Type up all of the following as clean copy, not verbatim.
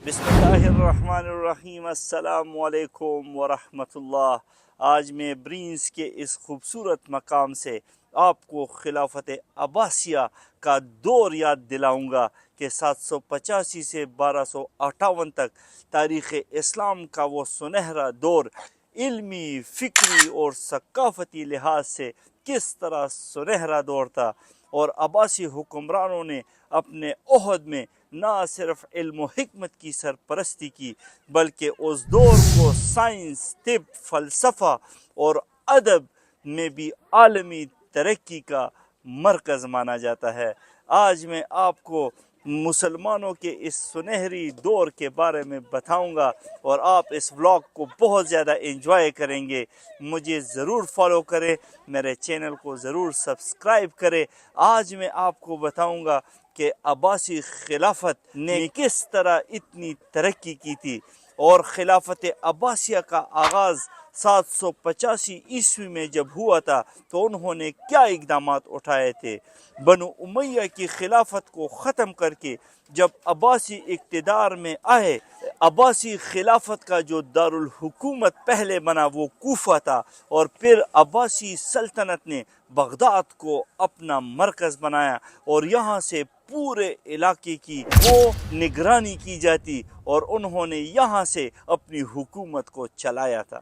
بسم اللہ الرحمن الرحیم، السلام علیکم ورحمۃ اللہ۔ آج میں برینز کے اس خوبصورت مقام سے آپ کو خلافت عباسیہ کا دور یاد دلاؤں گا کہ 785 سے 1258 تک تاریخ اسلام کا وہ سنہرا دور علمی، فکری اور ثقافتی لحاظ سے کس طرح سنہرا دور تھا، اور عباسی حکمرانوں نے اپنے عہد میں نہ صرف علم و حکمت کی سرپرستی کی بلکہ اس دور کو سائنس، طب، فلسفہ اور ادب میں بھی عالمی ترقی کا مرکز مانا جاتا ہے۔ آج میں آپ کو مسلمانوں کے اس سنہری دور کے بارے میں بتاؤں گا اور آپ اس ولاگ کو بہت زیادہ انجوائے کریں گے۔ مجھے ضرور فالو کریں، میرے چینل کو ضرور سبسکرائب کریں۔ آج میں آپ کو بتاؤں گا کہ عباسی خلافت نے کس طرح اتنی ترقی کی تھی، اور خلافت عباسیہ کا آغاز 785 عیسوی میں جب ہوا تھا تو انہوں نے کیا اقدامات اٹھائے تھے۔ بنو امیہ کی خلافت کو ختم کر کے جب عباسی اقتدار میں آئے، عباسی خلافت کا جو دارالحکومت پہلے بنا وہ کوفہ تھا، اور پھر عباسی سلطنت نے بغداد کو اپنا مرکز بنایا اور یہاں سے پورے علاقے کی وہ نگرانی کی جاتی، اور انہوں نے یہاں سے اپنی حکومت کو چلایا تھا۔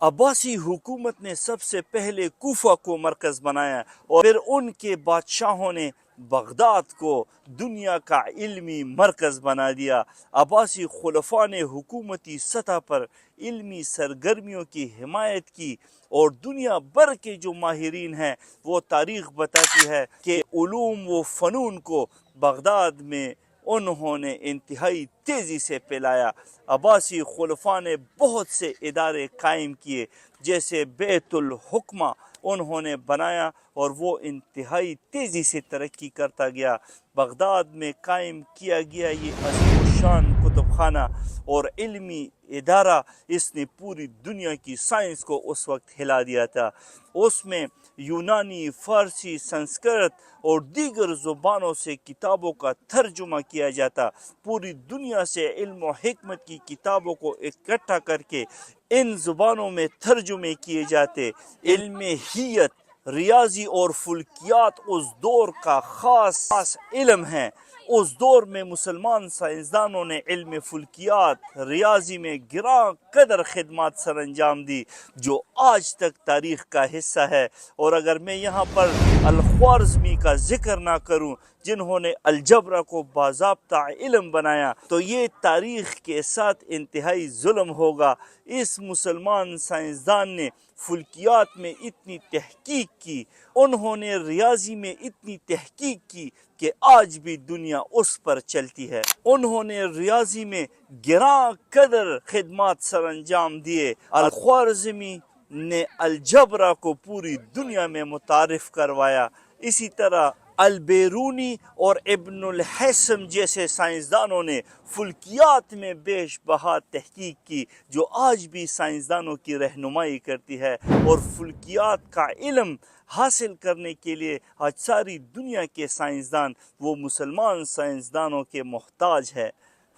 عباسی حکومت نے سب سے پہلے کوفہ کو مرکز بنایا، اور پھر ان کے بادشاہوں نے بغداد کو دنیا کا علمی مرکز بنا دیا۔ عباسی خلفاء نے حکومتی سطح پر علمی سرگرمیوں کی حمایت کی، اور دنیا بھر کے جو ماہرین ہیں وہ تاریخ بتاتی ہے کہ علوم و فنون کو بغداد میں انہوں نے انتہائی تیزی سے پھیلایا۔ عباسی خلفاء نے بہت سے ادارے قائم کیے، جیسے بیت الحکمہ انہوں نے بنایا، اور وہ انتہائی تیزی سے ترقی کرتا گیا۔ بغداد میں قائم کیا گیا یہ عظیم الشان کتب خانہ اور علمی ادارہ، اس نے پوری دنیا کی سائنس کو اس وقت ہلا دیا تھا۔ اس میں یونانی، فارسی، سنسکرت اور دیگر زبانوں سے کتابوں کا ترجمہ کیا جاتا۔ پوری دنیا سے علم و حکمت کی کتابوں کو اکٹھا کر کے ان زبانوں میں ترجمے کیے جاتے۔ علم ہیت، ریاضی اور فلکیات اس دور کا خاص علم ہے۔ اس دور میں مسلمان سائنسدانوں نے علم فلکیات، ریاضی میں گراں قدر خدمات سر انجام دی جو آج تک تاریخ کا حصہ ہے۔ اور اگر میں یہاں پر الخوارزمی کا ذکر نہ کروں جنہوں نے الجبر کو باضابطہ علم بنایا تو یہ تاریخ کے ساتھ انتہائی ظلم ہوگا۔ اس مسلمان سائنسدان نے فلکیات میں اتنی تحقیق کی، انہوں نے ریاضی میں اتنی تحقیق کی کہ آج بھی دنیا اس پر چلتی ہے۔ انہوں نے ریاضی میں گراں قدر خدمات سر انجام دیے۔ الخوارزمی نے الجبرا کو پوری دنیا میں متعارف کروایا۔ اسی طرح البیرونی اور ابن الحسم جیسے سائنسدانوں نے فلکیات میں بیش بہا تحقیق کی جو آج بھی سائنسدانوں کی رہنمائی کرتی ہے، اور فلکیات کا علم حاصل کرنے کے لیے آج ساری دنیا کے سائنسدان وہ مسلمان سائنسدانوں کے محتاج ہے۔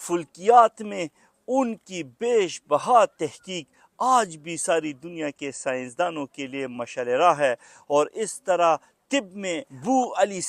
فلکیات میں ان کی بیش بہا تحقیق آج بھی ساری دنیا کے سائنسدانوں کے لیے مشعل راہ ہے۔ اور اس طرح طب میں ابو علی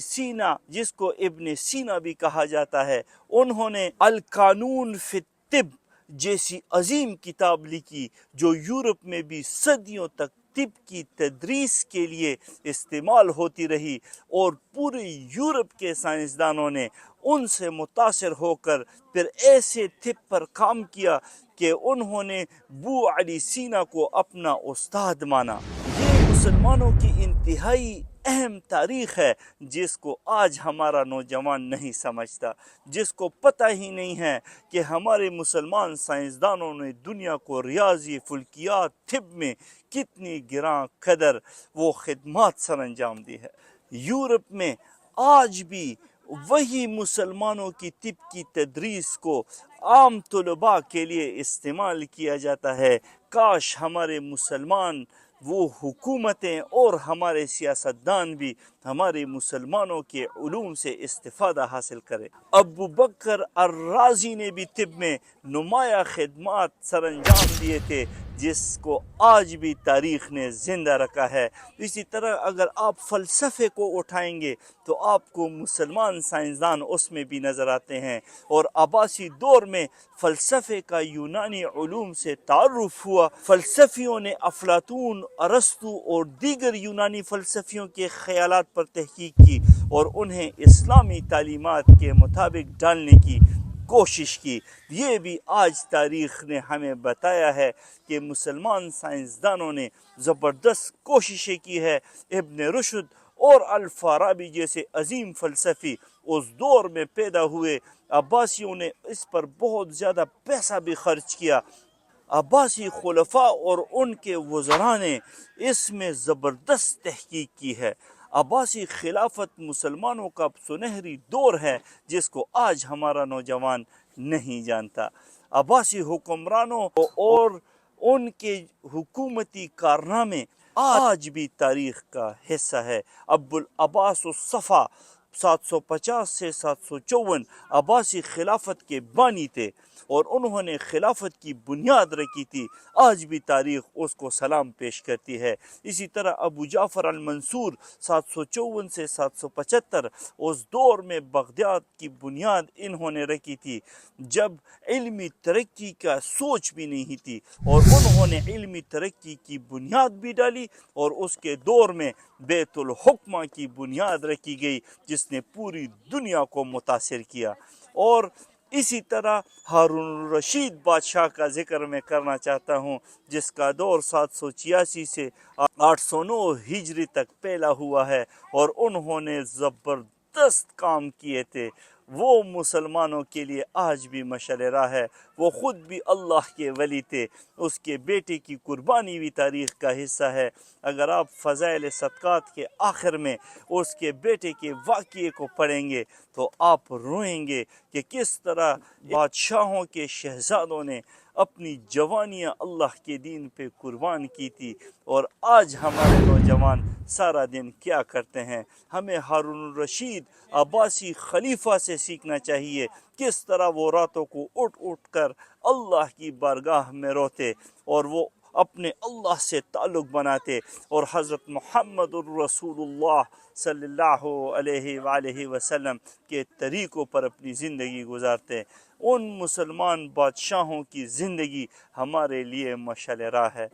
سینا جس کو ابن سینا بھی کہا جاتا ہے، انہوں نے القانون فی الطب جیسی عظیم کتاب لکھی جو یورپ میں بھی صدیوں تک طب کی تدریس کے لیے استعمال ہوتی رہی، اور پورے یورپ کے سائنسدانوں نے ان سے متاثر ہو کر پھر ایسے طب پر کام کیا کہ انہوں نے ابو علی سینا کو اپنا استاد مانا۔ یہ مسلمانوں کی انتہائی اہم تاریخ ہے جس کو آج ہمارا نوجوان نہیں سمجھتا، جس کو پتہ ہی نہیں ہے کہ ہمارے مسلمان سائنسدانوں نے دنیا کو ریاضی، فلکیات، طب میں کتنی گراں قدر وہ خدمات سر انجام دی ہے۔ یورپ میں آج بھی وہی مسلمانوں کی طب کی تدریس کو عام طلباء کے لیے استعمال کیا جاتا ہے۔ کاش ہمارے مسلمان وہ حکومتیں اور ہمارے سیاستدان بھی ہمارے مسلمانوں کے علوم سے استفادہ حاصل کریں۔ ابو بکر الرازی نے بھی طب میں نمایاں خدمات سر انجام دیے تھے، جس کو آج بھی تاریخ نے زندہ رکھا ہے۔ اسی طرح اگر آپ فلسفے کو اٹھائیں گے تو آپ کو مسلمان سائنسدان اس میں بھی نظر آتے ہیں، اور عباسی دور میں فلسفے کا یونانی علوم سے تعارف ہوا۔ فلسفیوں نے افلاطون، ارسطو اور دیگر یونانی فلسفیوں کے خیالات پر تحقیق کی اور انہیں اسلامی تعلیمات کے مطابق ڈالنے کی کوشش کی۔ یہ بھی آج تاریخ نے ہمیں بتایا ہے کہ مسلمان سائنسدانوں نے زبردست کوششیں کی ہے۔ ابن رشد اور الفارابی جیسے عظیم فلسفی اس دور میں پیدا ہوئے۔ عباسیوں نے اس پر بہت زیادہ پیسہ بھی خرچ کیا۔ عباسی خلفاء اور ان کے وزراء نے اس میں زبردست تحقیق کی ہے۔ عباسی خلافت مسلمانوں کا سنہری دور ہے جس کو آج ہمارا نوجوان نہیں جانتا۔ عباسی حکمرانوں اور ان کے حکومتی کارنامے آج بھی تاریخ کا حصہ ہے۔ ابو العباس الصفا 750 سے 754 عباسی خلافت کے بانی تھے اور انہوں نے خلافت کی بنیاد رکھی تھی۔ آج بھی تاریخ اس کو سلام پیش کرتی ہے۔ اسی طرح ابو جعفر المنصور 754 سے 775 اس دور میں بغداد کی بنیاد انہوں نے رکھی تھی جب علمی ترقی کا سوچ بھی نہیں تھی، اور انہوں نے علمی ترقی کی بنیاد بھی ڈالی، اور اس کے دور میں بیت الحکمہ کی بنیاد رکھی گئی جس نے پوری دنیا کو متاثر کیا۔ اور اسی طرح ہارون الرشید بادشاہ کا ذکر میں کرنا چاہتا ہوں، جس کا دور 786 سے 809 ہجری تک پھیلا ہوا ہے، اور انہوں نے زبردست کام کیے تھے۔ وہ مسلمانوں کے لیے آج بھی مشعل راہ ہے۔ وہ خود بھی اللہ کے ولی تھے۔ اس کے بیٹے کی قربانی بھی تاریخ کا حصہ ہے۔ اگر آپ فضائل صدقات کے آخر میں اس کے بیٹے کے واقعے کو پڑھیں گے تو آپ روئیں گے کہ کس طرح بادشاہوں کے شہزادوں نے اپنی جوانیاں اللہ کے دین پہ قربان کی تھی، اور آج ہمارے نوجوان سارا دن کیا کرتے ہیں۔ ہمیں ہارون الرشید عباسی خلیفہ سے سیکھنا چاہیے، کس طرح وہ راتوں کو اٹھ کر اللہ کی بارگاہ میں روتے اور وہ اپنے اللہ سے تعلق بناتے، اور حضرت محمد الرسول اللہ صلی اللہ علیہ وآلہ وسلم کے طریقوں پر اپنی زندگی گزارتے۔ ان مسلمان بادشاہوں کی زندگی ہمارے لیے مشعل راہ ہے۔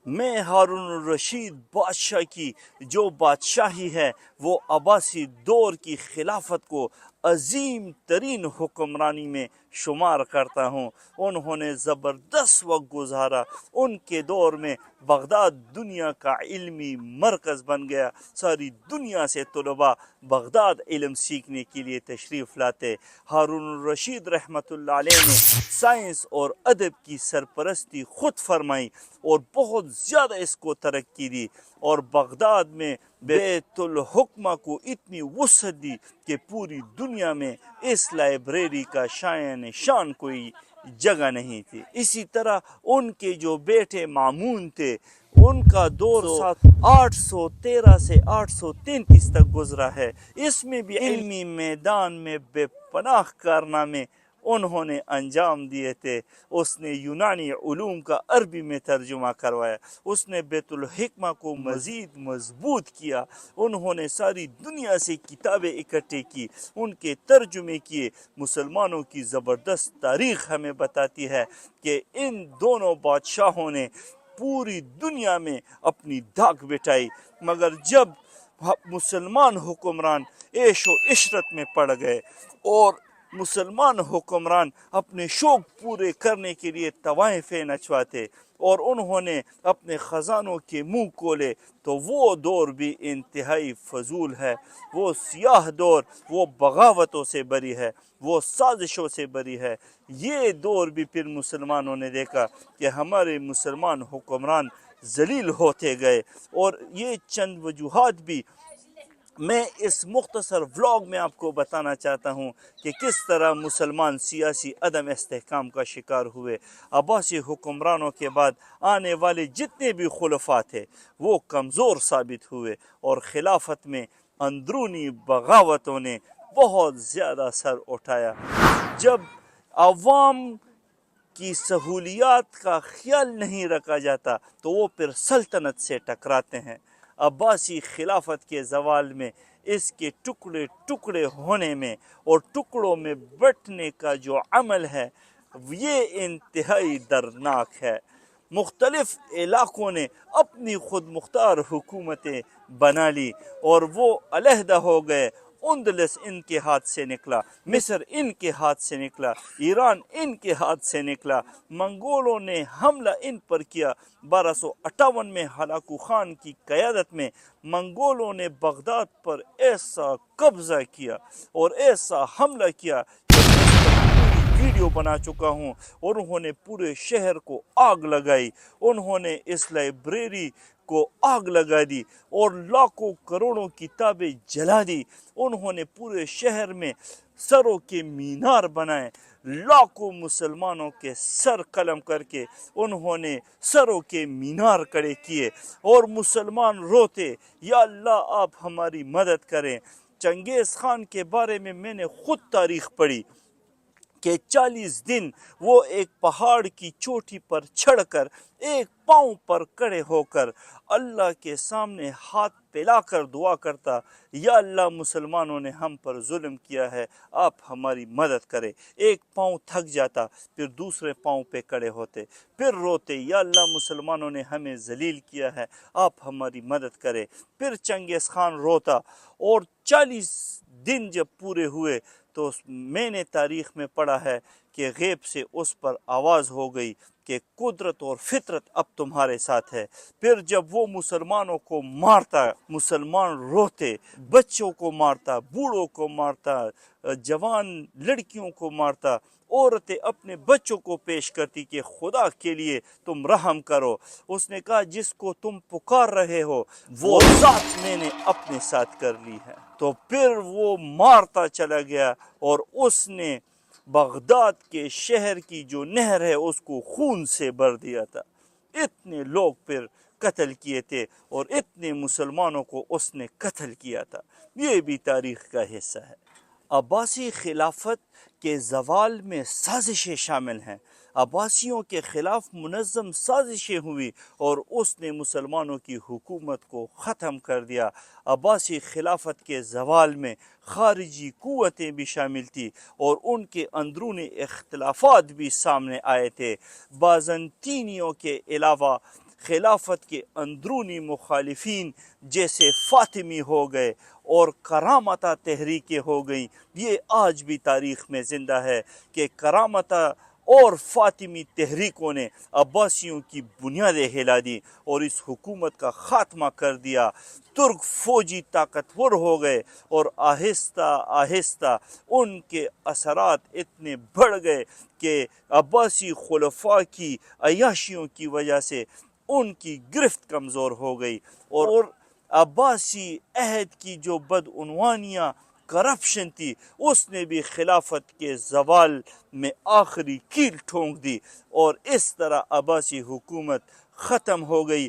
میں ہارون الرشید بادشاہ کی جو بادشاہی ہے وہ عباسی دور کی خلافت کو عظیم ترین حکمرانی میں شمار کرتا ہوں۔ انہوں نے زبردست وقت گزارا۔ ان کے دور میں بغداد دنیا کا علمی مرکز بن گیا۔ ساری دنیا سے طلباء بغداد علم سیکھنے کے لیے تشریف لاتے۔ ہارون الرشید رحمۃ اللہ علیہ نے سائنس اور ادب کی سرپرستی خود فرمائی اور بہت زیادہ اس کو ترقی دی، اور بغداد میں بیت الحکمہ کو اتنی وسعت دی کہ پوری دنیا میں اس لائبریری کا شان کوئی جگہ نہیں تھی۔ اسی طرح ان کے جو بیٹے مامون تھے، ان کا دور 813 سے 833 تک گزرا ہے۔ اس میں بھی علمی میدان میں بے پناہ کارنامے انہوں نے انجام دیے تھے۔ اس نے یونانی علوم کا عربی میں ترجمہ کروایا، اس نے بیت الحکمہ کو مزید مضبوط کیا، انہوں نے ساری دنیا سے کتابیں اکٹھے کی، ان کے ترجمے کیے۔ مسلمانوں کی زبردست تاریخ ہمیں بتاتی ہے کہ ان دونوں بادشاہوں نے پوری دنیا میں اپنی دھاک بٹھائی، مگر جب مسلمان حکمران عیش و عشرت میں پڑ گئے اور مسلمان حکمران اپنے شوق پورے کرنے کے لیے طوائفیں نچواتے اور انہوں نے اپنے خزانوں کے منہ کھولے، تو وہ دور بھی انتہائی فضول ہے۔ وہ سیاہ دور، وہ بغاوتوں سے بری ہے، وہ سازشوں سے بری ہے۔ یہ دور بھی پھر مسلمانوں نے دیکھا کہ ہمارے مسلمان حکمران ذلیل ہوتے گئے، اور یہ چند وجوہات بھی میں اس مختصر ولاگ میں آپ کو بتانا چاہتا ہوں کہ کس طرح مسلمان سیاسی عدم استحکام کا شکار ہوئے۔ عباسی حکمرانوں کے بعد آنے والے جتنے بھی خلفاء تھے وہ کمزور ثابت ہوئے، اور خلافت میں اندرونی بغاوتوں نے بہت زیادہ سر اٹھایا۔ جب عوام کی سہولیات کا خیال نہیں رکھا جاتا تو وہ پھر سلطنت سے ٹکراتے ہیں۔ عباسی خلافت کے زوال میں، اس کے ٹکڑے ٹکڑے ہونے میں اور ٹکڑوں میں بٹنے کا جو عمل ہے یہ انتہائی دردناک ہے۔ مختلف علاقوں نے اپنی خود مختار حکومتیں بنا لی اور وہ علیحدہ ہو گئے۔ اندلس ان کے ہاتھ سے نکلا، مصر ان کے ہاتھ سے نکلا، ایران ان کے ہاتھ سے نکلا۔ منگولوں نے حملہ ان پر کیا۔ 1258 میں ہلاکو خان کی قیادت میں منگولوں نے بغداد پر ایسا قبضہ کیا اور ایسا حملہ کیا کہ ویڈیو بنا چکا ہوں، اور انہوں نے پورے شہر کو آگ لگائی، انہوں نے اس لائبریری کو آگ لگا دی اور لاکھوں کروڑوں کتابیں جلا دی۔ انہوں نے پورے شہر میں سروں کے مینار بنائے، لاکھوں مسلمانوں کے سر قلم کر کے انہوں نے سروں کے مینار کھڑے کیے، اور مسلمان روتے، یا اللہ آپ ہماری مدد کریں۔ چنگیز خان کے بارے میں نے خود تاریخ پڑھی کہ 40 دن وہ ایک پہاڑ کی چوٹی پر چڑھ کر ایک پاؤں پر کھڑے ہو کر اللہ کے سامنے ہاتھ پھیلا کر دعا کرتا، یا اللہ مسلمانوں نے ہم پر ظلم کیا ہے، آپ ہماری مدد کرے۔ ایک پاؤں تھک جاتا، پھر دوسرے پاؤں پہ کھڑے ہوتے، پھر روتے، یا اللہ مسلمانوں نے ہمیں ذلیل کیا ہے، آپ ہماری مدد کرے۔ پھر چنگیز خان روتا، اور 40 دن جب پورے ہوئے تو میں نے تاریخ میں پڑھا ہے کہ غیب سے اس پر آواز ہو گئی کہ قدرت اور فطرت اب تمہارے ساتھ ہے۔ پھر جب وہ مسلمانوں کو مارتا، مسلمان روتے، بچوں کو مارتا، بوڑھوں کو مارتا، جوان لڑکیوں کو مارتا، عورتیں اپنے بچوں کو پیش کرتی کہ خدا کے لیے تم رحم کرو۔ اس نے کہا جس کو تم پکار رہے ہو وہ ذات میں نے اپنے ساتھ کر لی ہے۔ تو پھر وہ مارتا چلا گیا، اور اس نے بغداد کے شہر کی جو نہر ہے اس کو خون سے بھر دیا تھا۔ اتنے لوگ پھر قتل کیے تھے، اور اتنے مسلمانوں کو اس نے قتل کیا تھا۔ یہ بھی تاریخ کا حصہ ہے۔ عباسی خلافت کے زوال میں سازشیں شامل ہیں۔ عباسیوں کے خلاف منظم سازشیں ہوئی اور اس نے مسلمانوں کی حکومت کو ختم کر دیا۔ عباسی خلافت کے زوال میں خارجی قوتیں بھی شامل تھیں اور ان کے اندرونی اختلافات بھی سامنے آئے تھے۔ بازنطینیوں کے علاوہ خلافت کے اندرونی مخالفین جیسے فاطمی ہو گئے اور کرامتہ تحریکیں ہو گئیں۔ یہ آج بھی تاریخ میں زندہ ہے کہ کرامتہ اور فاطمی تحریکوں نے عباسیوں کی بنیادیں ہلا دی اور اس حکومت کا خاتمہ کر دیا۔ ترک فوجی طاقتور ہو گئے اور آہستہ آہستہ ان کے اثرات اتنے بڑھ گئے کہ عباسی خلفاء کی عیاشیوں کی وجہ سے ان کی گرفت کمزور ہو گئی، اور عباسی عہد کی جو بدعنوانیاں کرپشن تھی اس نے بھی خلافت کے زوال میں آخری کیل ٹھونک دی، اور اس طرح عباسی حکومت ختم ہو گئی۔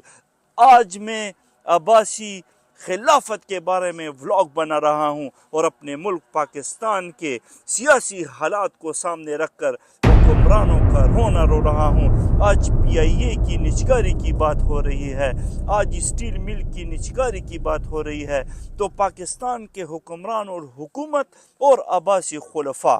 آج میں عباسی خلافت کے بارے میں ولاگ بنا رہا ہوں اور اپنے ملک پاکستان کے سیاسی حالات کو سامنے رکھ کر حکمرانوں کا رونا رو رہا ہوں۔ آج پی آئی اے کی نجکاری کی بات ہو رہی ہے، آج اسٹیل مل کی نجکاری کی بات ہو رہی ہے، تو پاکستان کے حکمران اور حکومت اور عباسی خلفاء،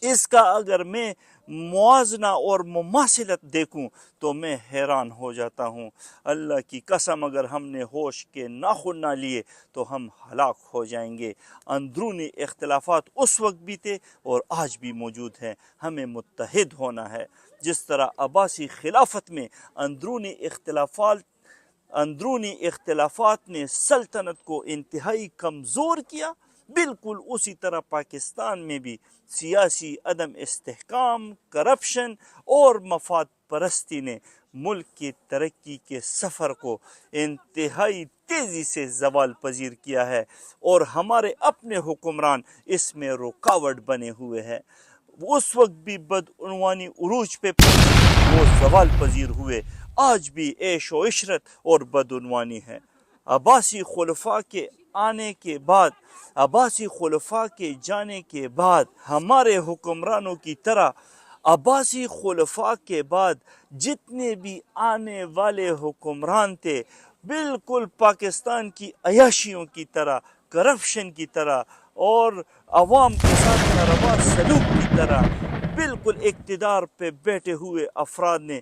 اس کا اگر میں موازنہ اور مماثلت دیکھوں تو میں حیران ہو جاتا ہوں۔ اللہ کی قسم اگر ہم نے ہوش کے ناخن نہ لیے تو ہم ہلاک ہو جائیں گے۔ اندرونی اختلافات اس وقت بھی تھے اور آج بھی موجود ہیں، ہمیں متحد ہونا ہے۔ جس طرح عباسی خلافت میں اندرونی اختلافات نے سلطنت کو انتہائی کمزور کیا، بالکل اسی طرح پاکستان میں بھی سیاسی عدم استحکام، کرپشن اور مفاد پرستی نے ملک کی ترقی کے سفر کو انتہائی تیزی سے زوال پذیر کیا ہے، اور ہمارے اپنے حکمران اس میں رکاوٹ بنے ہوئے ہیں۔ اس وقت بھی بدعنوانی عروج پہ پہنچی، وہ زوال پذیر ہوئے، آج بھی عیش و عشرت اور بدعنوانی ہے۔ عباسی خلفاء کے آنے کے بعد، عباسی خلفاء کے جانے کے بعد، ہمارے حکمرانوں کی طرح عباسی خلفاء کے بعد جتنے بھی آنے والے حکمران تھے، بالکل پاکستان کی عیاشیوں کی طرح، کرپشن کی طرح اور عوام کے ساتھ ناروا سلوک کی طرح، بالکل اقتدار پہ بیٹھے ہوئے افراد نے،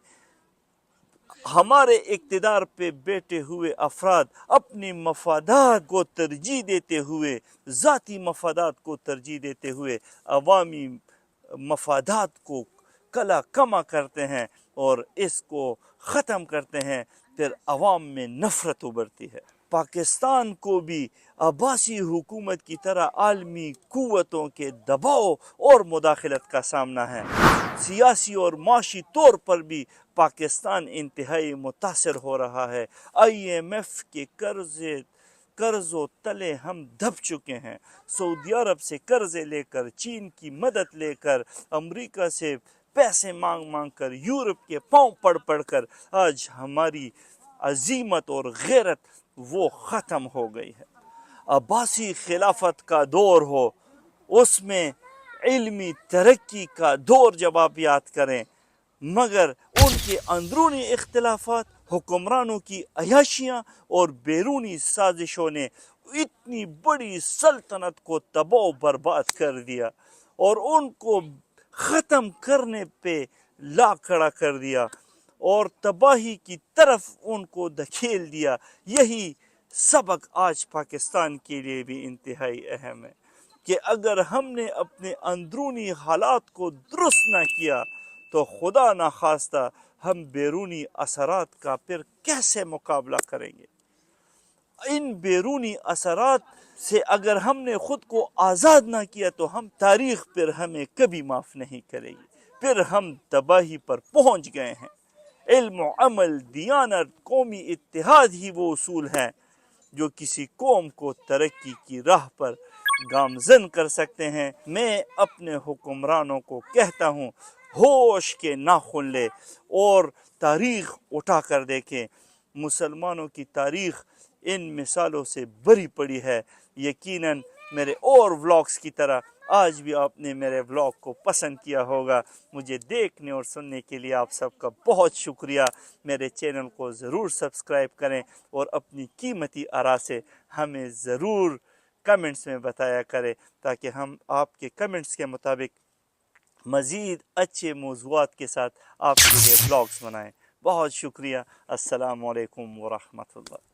ہمارے اقتدار پہ بیٹھے ہوئے افراد اپنی مفادات کو ترجیح دیتے ہوئے، ذاتی مفادات کو ترجیح دیتے ہوئے عوامی مفادات کو کلا کما کرتے ہیں اور اس کو ختم کرتے ہیں، پھر عوام میں نفرت ابھرتی ہے۔ پاکستان کو بھی عباسی حکومت کی طرح عالمی قوتوں کے دباؤ اور مداخلت کا سامنا ہے۔ سیاسی اور معاشی طور پر بھی پاکستان انتہائی متاثر ہو رہا ہے۔ IMF کے قرضوں تلے ہم دب چکے ہیں۔ سعودی عرب سے قرضے لے کر، چین کی مدد لے کر، امریکہ سے پیسے مانگ مانگ کر، یورپ کے پاؤں پڑ کر آج ہماری عزیمت اور غیرت وہ ختم ہو گئی ہے۔ عباسی خلافت کا دور ہو، اس میں علمی ترقی کا دور جب آپ یاد کریں، مگر ان کے اندرونی اختلافات، حکمرانوں کی عیاشیاں اور بیرونی سازشوں نے اتنی بڑی سلطنت کو تباہ و برباد کر دیا اور ان کو ختم کرنے پہ لا کھڑا کر دیا اور تباہی کی طرف ان کو دھکیل دیا۔ یہی سبق آج پاکستان کے لیے بھی انتہائی اہم ہے کہ اگر ہم نے اپنے اندرونی حالات کو درست نہ کیا تو خدا نخواستہ ہم بیرونی اثرات کا پھر کیسے مقابلہ کریں گے۔ ان بیرونی اثرات سے اگر ہم نے خود کو آزاد نہ کیا تو تاریخ پھر ہمیں کبھی معاف نہیں کرے گی، پھر ہم تباہی پر پہنچ گئے ہیں۔ علم و عمل، دیانت، قومی اتحاد ہی وہ اصول ہیں جو کسی قوم کو ترقی کی راہ پر گامزن کر سکتے ہیں۔ میں اپنے حکمرانوں کو کہتا ہوں، ہوش کے ناخن لے اور تاریخ اٹھا کر دیکھیں۔ مسلمانوں کی تاریخ ان مثالوں سے بھری پڑی ہے۔ یقیناً میرے اور ولاگز کی طرح آج بھی آپ نے میرے ولاگ کو پسند کیا ہوگا۔ مجھے دیکھنے اور سننے کے لیے آپ سب کا بہت شکریہ۔ میرے چینل کو ضرور سبسکرائب کریں اور اپنی قیمتی آراء سے ہمیں ضرور کمنٹس میں بتایا کریں تاکہ ہم آپ کے کمنٹس کے مطابق مزید اچھے موضوعات کے ساتھ آپ کے لیے ولاگز بنائیں۔ بہت شکریہ۔ السلام علیکم ورحمۃ اللہ۔